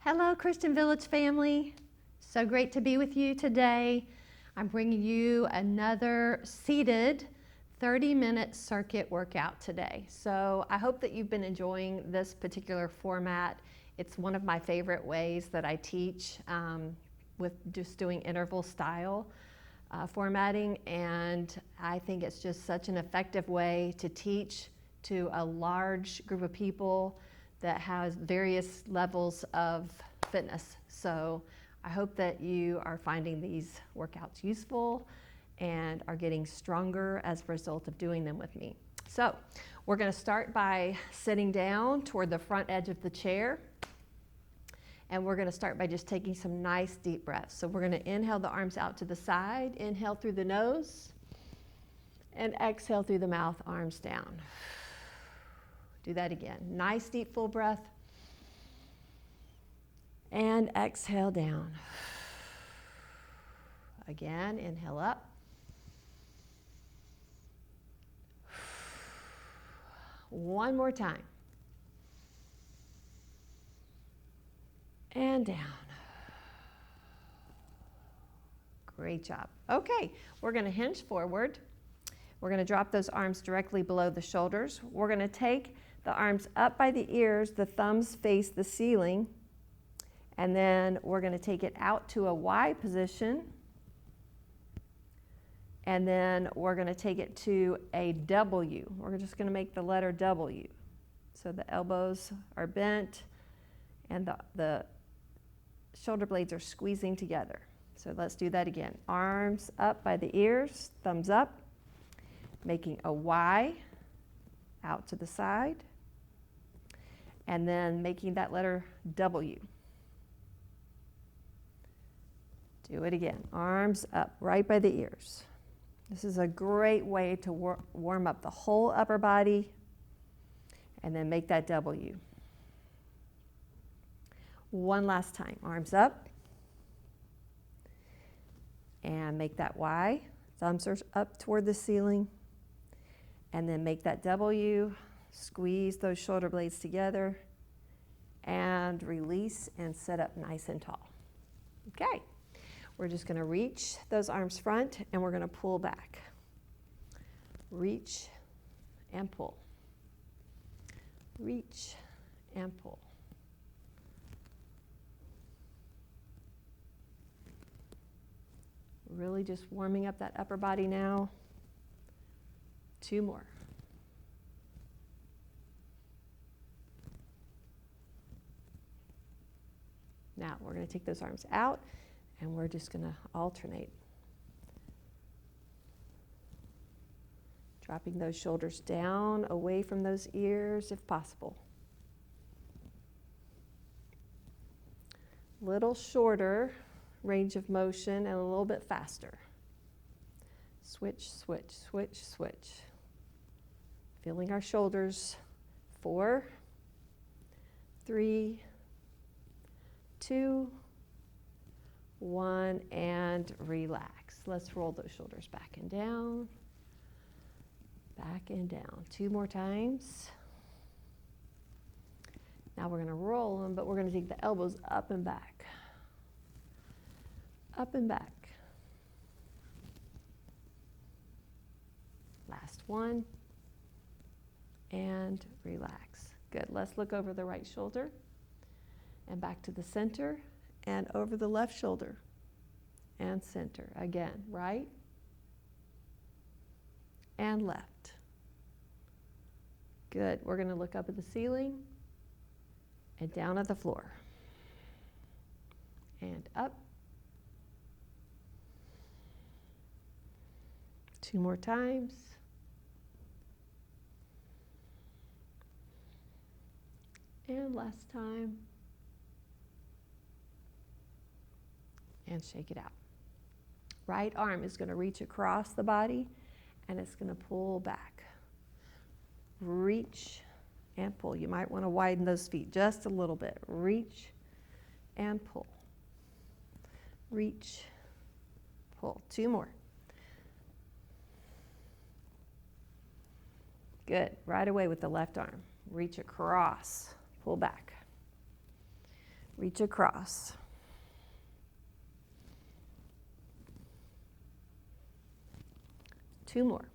Hello, Christian Village family. So great to be with you today. I'm bringing you another seated 30-minute circuit workout today. So I hope that you've been enjoying this particular format. It's one of my favorite ways that I teach with just doing interval style formatting, and I think it's just such an effective way to teach to a large group of people that has various levels of fitness. So I hope that you are finding these workouts useful and are getting stronger as a result of doing them with me. So we're going to start by sitting down toward the front edge of the chair. And we're going to start by just taking some nice deep breaths. So we're going to inhale the arms out to the side, inhale through the nose, and exhale through the mouth, arms down. Do that again. Nice deep full breath. And exhale down. Again, inhale up. One more time. And down. Great job. Okay, we're going to hinge forward. We're going to drop those arms directly below the shoulders. We're going to take the arms up by the ears, the thumbs face the ceiling, and then we're going to take it out to a Y position, and then we're going to take it to a W. We're just going to make the letter W. So the elbows are bent and the shoulder blades are squeezing together. So let's do that again. Arms up by the ears, thumbs up, making a Y out to the side, and then making that letter W. Do it again. Arms up right by the ears. This is a great way to warm up the whole upper body, and then make that W. One last time. Arms up, and make that Y. Thumbs are up toward the ceiling, and then make that W. Squeeze those shoulder blades together, and release and sit up nice and tall. Okay, we're just going to reach those arms front, and we're going to pull back. Reach and pull. Reach and pull. Really just warming up that upper body now. 2 more. Now we're going to take those arms out, and we're just going to alternate. Dropping those shoulders down, away from those ears if possible. Little shorter range of motion and a little bit faster. Switch, switch, switch, switch. Feeling our shoulders. 4, 3, 2, 1, and relax. Let's roll those shoulders back and down. Back and down. 2 more times. Now we're going to roll them, but we're going to take the elbows up and back. Up and back. Last one. And relax. Good. Let's look over the right shoulder and back to the center and over the left shoulder and center. Again, right and left. Good. We're going to look up at the ceiling and down at the floor. And up. 2 more times. And last time. And shake it out. Right arm is going to reach across the body, and it's going to pull back. Reach and pull. You might want to widen those feet just a little bit. Reach and pull. Reach, pull. 2 more. Good. Right away with the left arm. Reach across. Pull back. Reach across. Two more.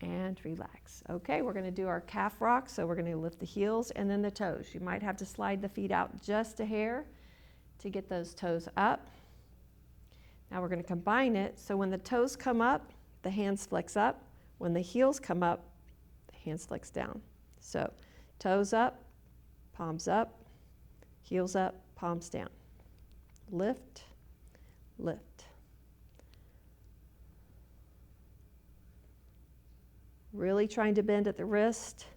And relax. Okay, we're going to do our calf rock. So we're going to lift the heels and then the toes. You might have to slide the feet out just a hair to get those toes up. Now we're going to combine it. So when the toes come up, the hands flex up. When the heels come up, the hands flex down. So toes up, palms up, heels up, palms down. Lift, lift. Really trying to bend at the wrist,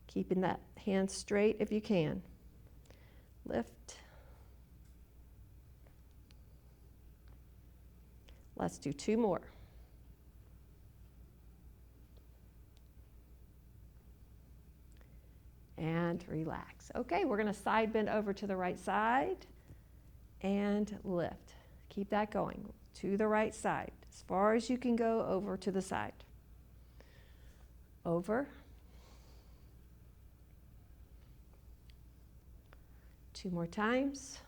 keeping that hand straight if you can. Lift. Let's do two more. And relax. Okay, we're going to side bend over to the right side and lift. Keep that going to the right side. As far as you can go over to the side. Over. Two more times.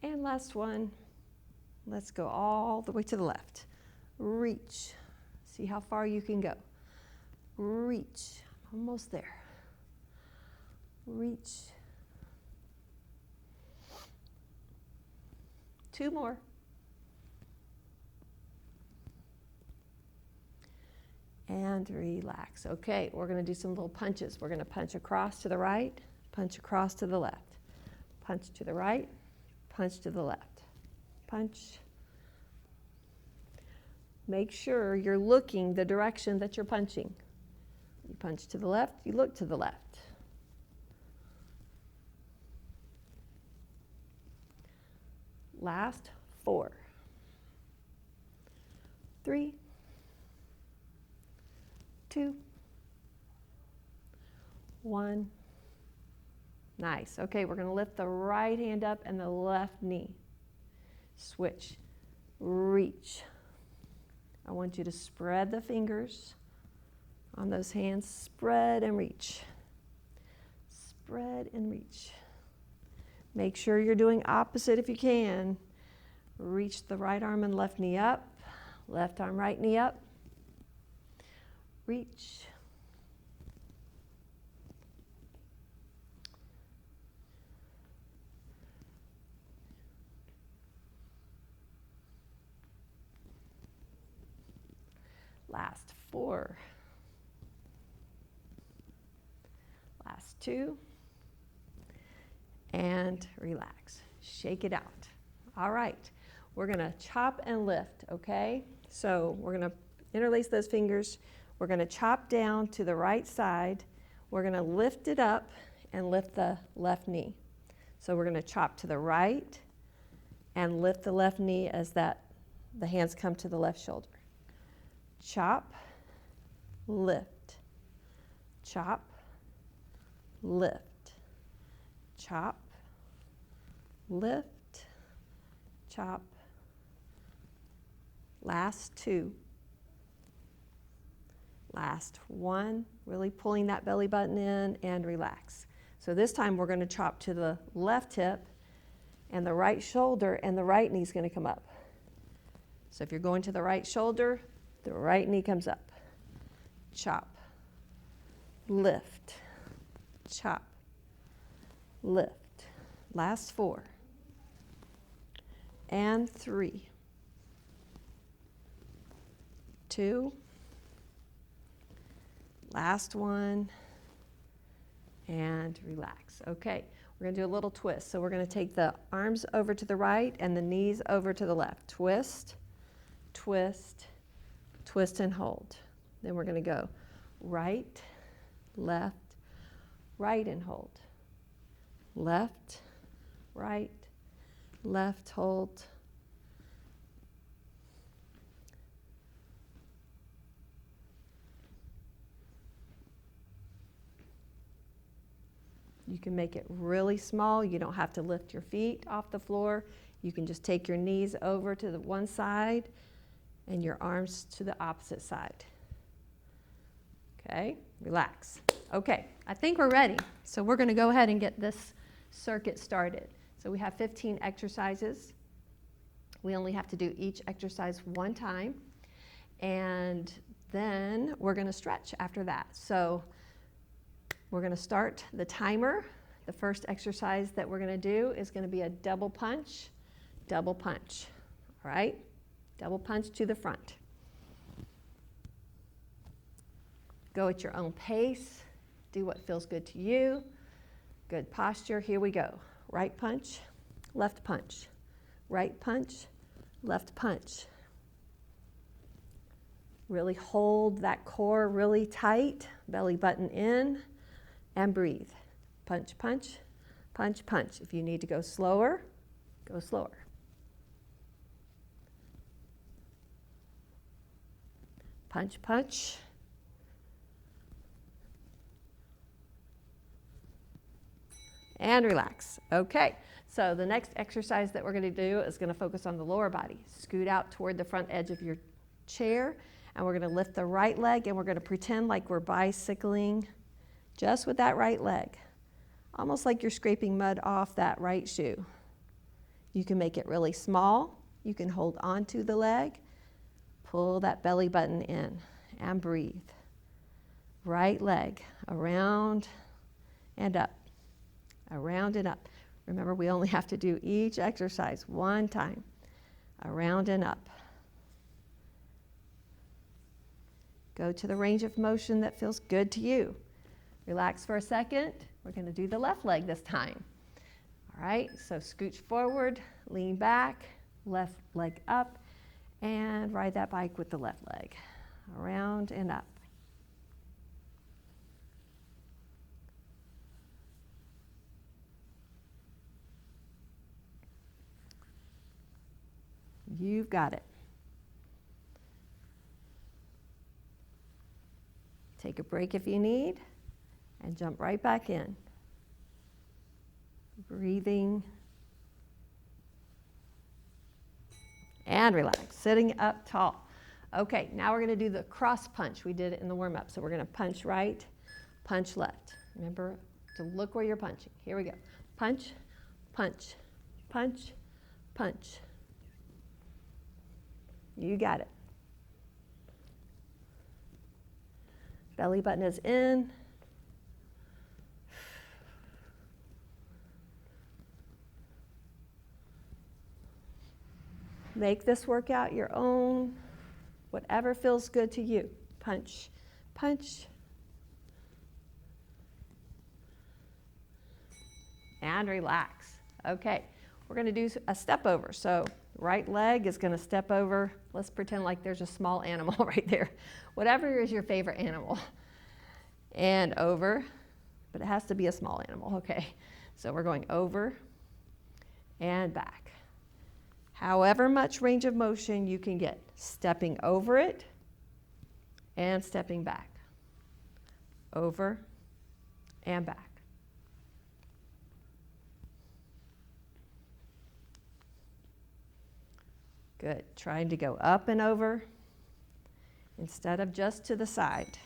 And last one. Let's go all the way to the left. Reach. See how far you can go. Reach. Almost there. Reach. Two more. And relax. Okay, we're going to do some little punches. We're going to punch across to the right, punch across to the left. Punch to the right, punch to the left. Punch. Make sure you're looking the direction that you're punching. You punch to the left, you look to the left. Last 4, 3, 2, 1. Nice. Okay, we're going to lift the right hand up and the left knee. Switch. Reach. I want you to spread the fingers on those hands. Spread and reach. Spread and reach. Make sure you're doing opposite if you can. Reach the right arm and left knee up. Left arm, right knee up. Reach. Last 4. Last 2. And relax. Shake it out. All right. We're going to chop and lift, okay? So we're going to interlace those fingers. We're going to chop down to the right side. We're going to lift it up and lift the left knee. So we're going to chop to the right and lift the left knee as the hands come to the left shoulder. Chop, lift, chop, lift, chop, lift, chop. Last 2. Last 1, really pulling that belly button in and relax. So this time we're going to chop to the left hip and the right shoulder, and the right knee is going to come up. So if you're going to the right shoulder, the right knee comes up. Chop, lift, chop, lift. Last 4. And 3, 2. Last 1, and relax. Okay, we're going to do a little twist. So we're going to take the arms over to the right and the knees over to the left. Twist, twist, twist and hold. Then we're going to go right, left, right and hold. Left, right, left, hold. You can make it really small. You don't have to lift your feet off the floor. You can just take your knees over to the one side and your arms to the opposite side. Okay, relax. Okay, I think we're ready. So we're going to go ahead and get this circuit started. So we have 15 exercises. We only have to do each exercise one time, and then we're going to stretch after that. So we're going to start the timer. The first exercise that we're going to do is going to be a double punch, all right? Double punch to the front. Go at your own pace. Do what feels good to you. Good posture. Here we go. Right punch, left punch. Right punch, left punch. Really hold that core really tight. Belly button in and breathe. Punch, punch, punch, punch. If you need to go slower, go slower. Punch, punch. And relax. Okay, so the next exercise that we're going to do is going to focus on the lower body. Scoot out toward the front edge of your chair, and we're going to lift the right leg, and we're going to pretend like we're bicycling just with that right leg, almost like you're scraping mud off that right shoe. You can make it really small. You can hold onto the leg, pull that belly button in, and breathe. Right leg around and up. Around and up. Remember, we only have to do each exercise one time. Around and up. Go to the range of motion that feels good to you. Relax for a second. We're going to do the left leg this time. All right, so scooch forward, lean back, left leg up, and ride that bike with the left leg. Around and up. You've got it. Take a break if you need, and jump right back in. Breathing. And relax, sitting up tall. Okay, now we're going to do the cross punch. We did it in the warm-up. So we're going to punch right, punch left. Remember to look where you're punching. Here we go. Punch, punch, punch, punch. You got it. Belly button is in. Make this workout your own, whatever feels good to you. Punch, punch. And relax. Okay, we're going to do a step over. So right leg is going to step over. Let's pretend like there's a small animal right there. Whatever is your favorite animal. And over, but it has to be a small animal. Okay, so we're going over and back. However much range of motion you can get. Stepping over it and stepping back. Over and back. Good. Trying to go up and over instead of just to the side.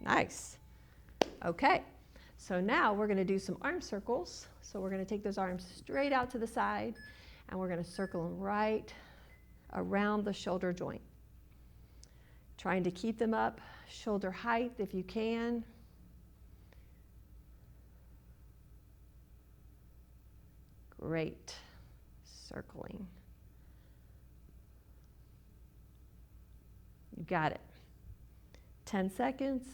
Nice. Okay. So now we're going to do some arm circles. So we're going to take those arms straight out to the side, and we're going to circle them right around the shoulder joint. Trying to keep them up shoulder height if you can. Great. Circling. You got it. 10 seconds.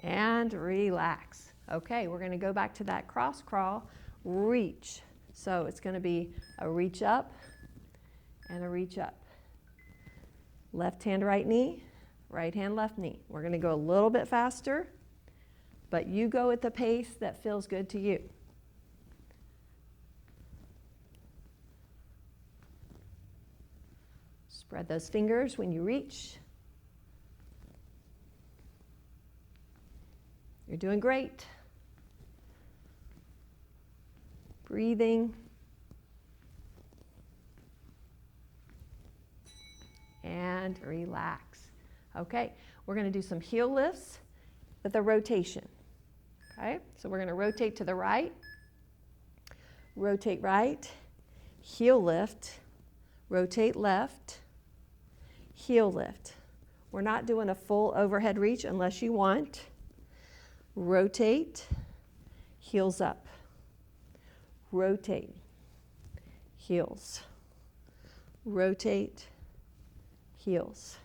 And relax. Okay, we're going to go back to that cross crawl, reach. So it's going to be a reach up and a reach up. Left hand, right knee, right hand, left knee. We're going to go a little bit faster, but you go at the pace that feels good to you. Spread those fingers when you reach. You're doing great. Breathing. And relax. Okay, we're going to do some heel lifts with a rotation. Okay, so we're going to rotate to the right, rotate right, heel lift, rotate left, heel lift. We're not doing a full overhead reach unless you want. Rotate, heels up. Rotate, heels. Rotate, heels.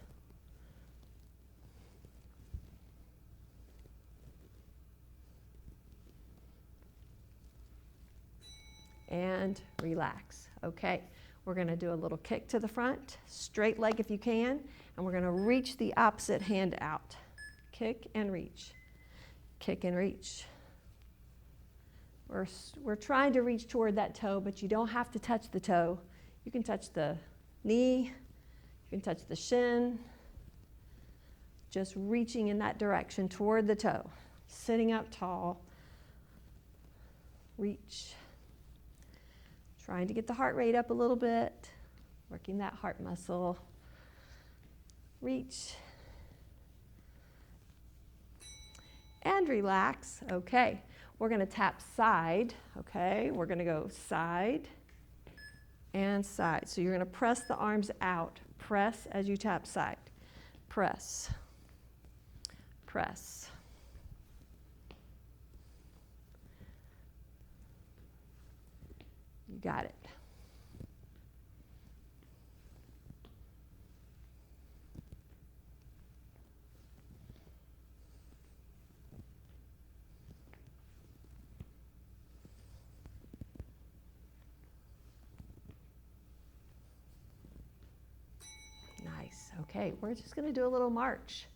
And relax. Okay, we're going to do a little kick to the front, straight leg if you can, and we're going to reach the opposite hand out. Kick and reach. Kick and reach. We're trying to reach toward that toe, but you don't have to touch the toe. You can touch the knee, you can touch the shin, just reaching in that direction toward the toe. Sitting up tall. Reach. Trying to get the heart rate up a little bit, working that heart muscle. Reach. And relax. Okay, we're going to tap side. Okay, we're going to go side and side. So you're going to press the arms out. Press as you tap side. Press. Press. You got it. Nice. Okay, we're just going to do a little march.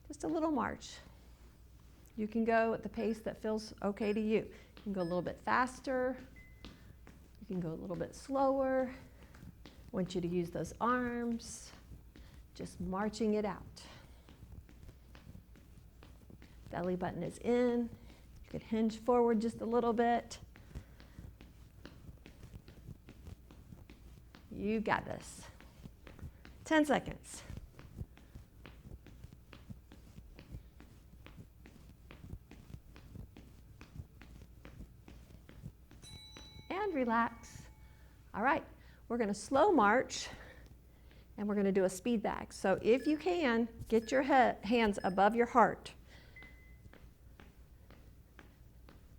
Just a little march. You can go at the pace that feels okay to you. You can go a little bit faster. You can go a little bit slower. I want you to use those arms, just marching it out. Belly button is in. You could hinge forward just a little bit. You got this. 10 seconds. And relax. All right, we're going to slow march and we're going to do a speed bag. So if you can, get your hands above your heart.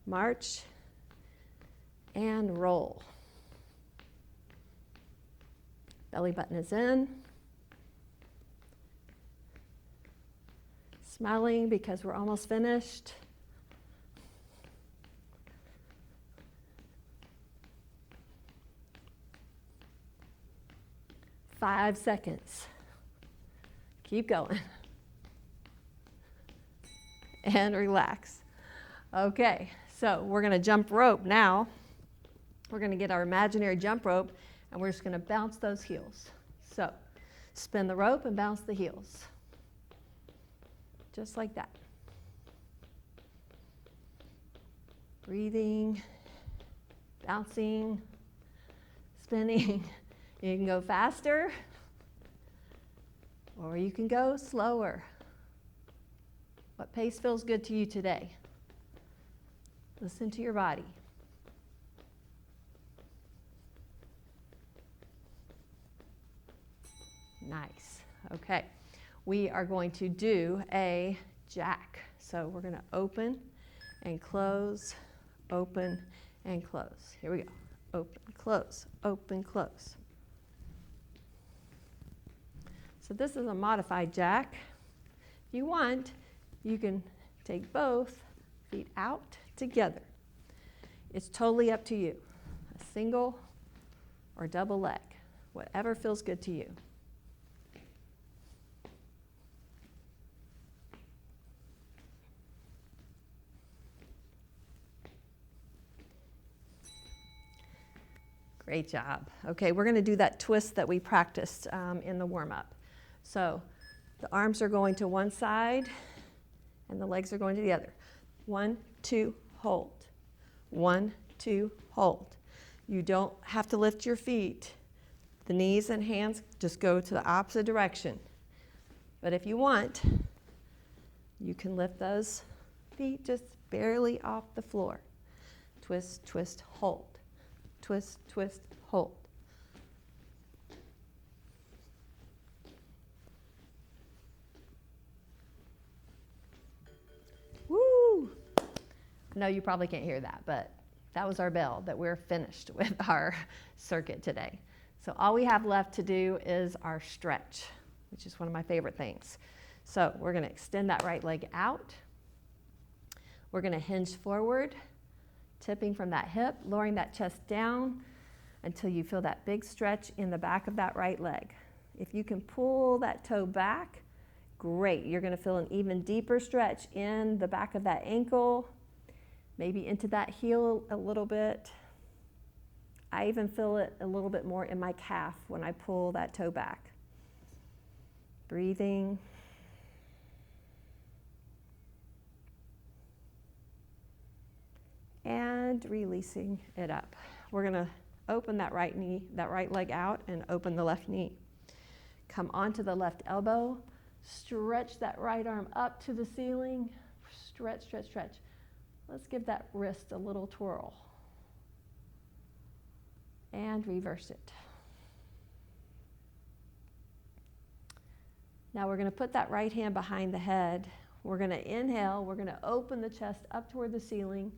March and roll. Belly button is in. Smiling because we're almost finished. Five seconds. Keep going. And relax. Okay, so we're going to jump rope now. We're going to get our imaginary jump rope and we're just going to bounce those heels. So spin the rope and bounce the heels. Just like that. Breathing, bouncing, spinning. You can go faster or you can go slower. What pace feels good to you today? Listen to your body. Nice. Okay. We are going to do a jack. So we're going to open and close, open and close. Here we go. Open, close, open, close. So this is a modified jack. If you want, you can take both feet out together. It's totally up to you. A single or double leg, whatever feels good to you. Great job. Okay, we're going to do that twist that we practiced in the warm-up. So the arms are going to one side and the legs are going to the other. 1, 2, hold. 1, 2, hold. You don't have to lift your feet. The knees and hands just go to the opposite direction. But if you want, you can lift those feet just barely off the floor. Twist, twist, hold. Twist, twist, hold. Woo! I know you probably can't hear that, but that was our bell that we're finished with our circuit today. So all we have left to do is our stretch, which is one of my favorite things. So we're going to extend that right leg out. We're going to hinge forward, tipping from that hip, lowering that chest down until you feel that big stretch in the back of that right leg. If you can pull that toe back, great. You're going to feel an even deeper stretch in the back of that ankle, maybe into that heel a little bit. I even feel it a little bit more in my calf when I pull that toe back. Breathing. And releasing it up. We're going to open that right knee, that right leg out, and open the left knee. Come onto the left elbow. Stretch that right arm up to the ceiling. Stretch, stretch, stretch. Let's give that wrist a little twirl. And reverse it. Now we're going to put that right hand behind the head. We're going to inhale. We're going to open the chest up toward the ceiling.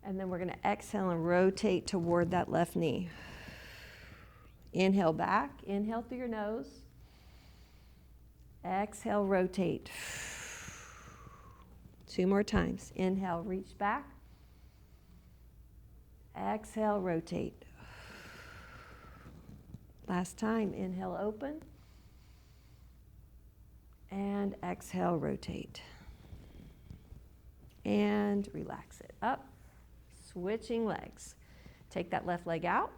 And then we're going to exhale and rotate toward that left knee. Inhale back. Inhale through your nose. Exhale, rotate. 2 more times. Inhale, reach back. Exhale, rotate. Last time. Inhale, open. And exhale, rotate. And relax it up. Switching legs. Take that left leg out,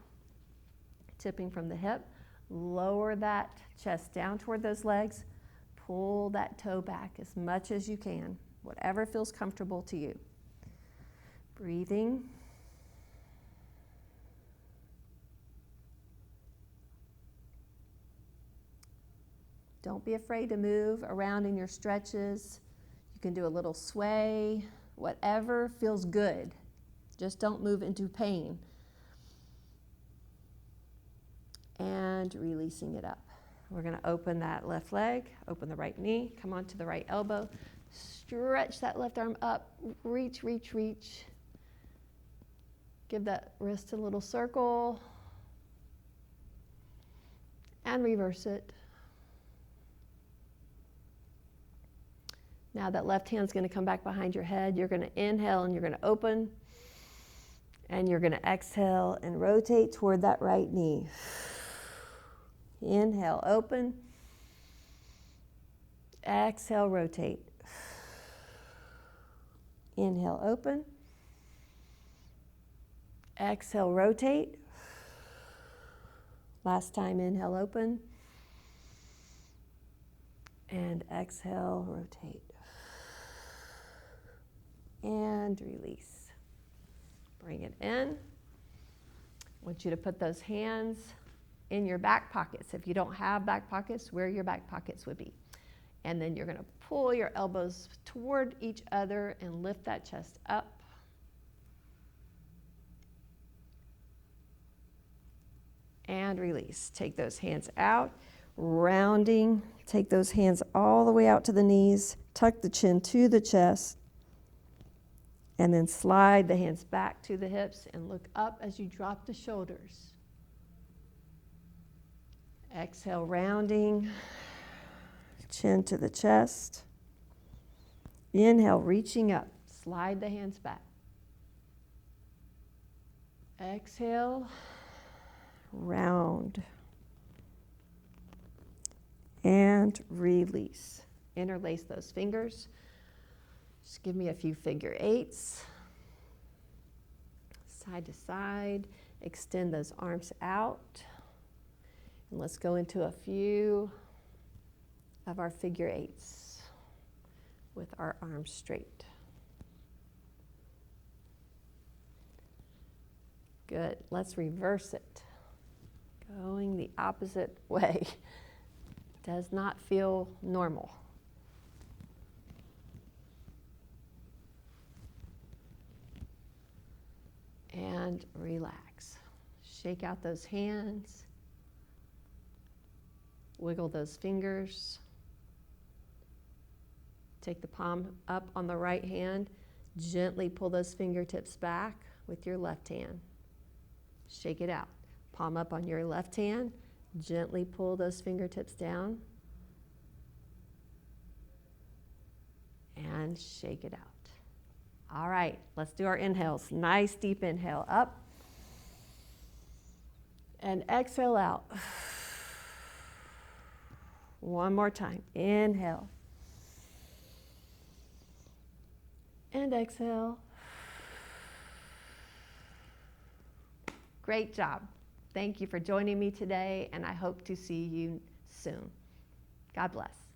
tipping from the hip. Lower that chest down toward those legs. Pull that toe back as much as you can, whatever feels comfortable to you. Breathing. Don't be afraid to move around in your stretches. You can do a little sway, whatever feels good. Just don't move into pain. And releasing it up. We're going to open that left leg, open the right knee, come onto the right elbow, stretch that left arm up, reach, reach, reach. Give that wrist a little circle. And reverse it. Now that left hand's going to come back behind your head. You're going to inhale and you're going to open. And you're going to exhale and rotate toward that right knee. Inhale, open. Exhale, rotate. Inhale, open. Exhale, rotate. Last time, inhale, open. And exhale, rotate. And release. Bring it in. I want you to put those hands in your back pockets. If you don't have back pockets, where your back pockets would be. And then you're going to pull your elbows toward each other and lift that chest up. And release. Take those hands out, rounding. Take those hands all the way out to the knees. Tuck the chin to the chest. And then slide the hands back to the hips and look up as you drop the shoulders. Exhale, rounding, chin to the chest. Inhale, reaching up. Slide the hands back. Exhale, round. And release. Interlace those fingers. Just give me a few figure eights. Side to side. Extend those arms out. And let's go into a few of our figure eights with our arms straight. Good. Let's reverse it. Going the opposite way. Does not feel normal. And relax. Shake out those hands. Wiggle those fingers. Take the palm up on the right hand. Gently pull those fingertips back with your left hand. Shake it out. Palm up on your left hand. Gently pull those fingertips down. And shake it out. All right, let's do our inhales. Nice deep inhale up. And exhale out. One more time. Inhale. And exhale. Great job. Thank you for joining me today, and I hope to see you soon. God bless.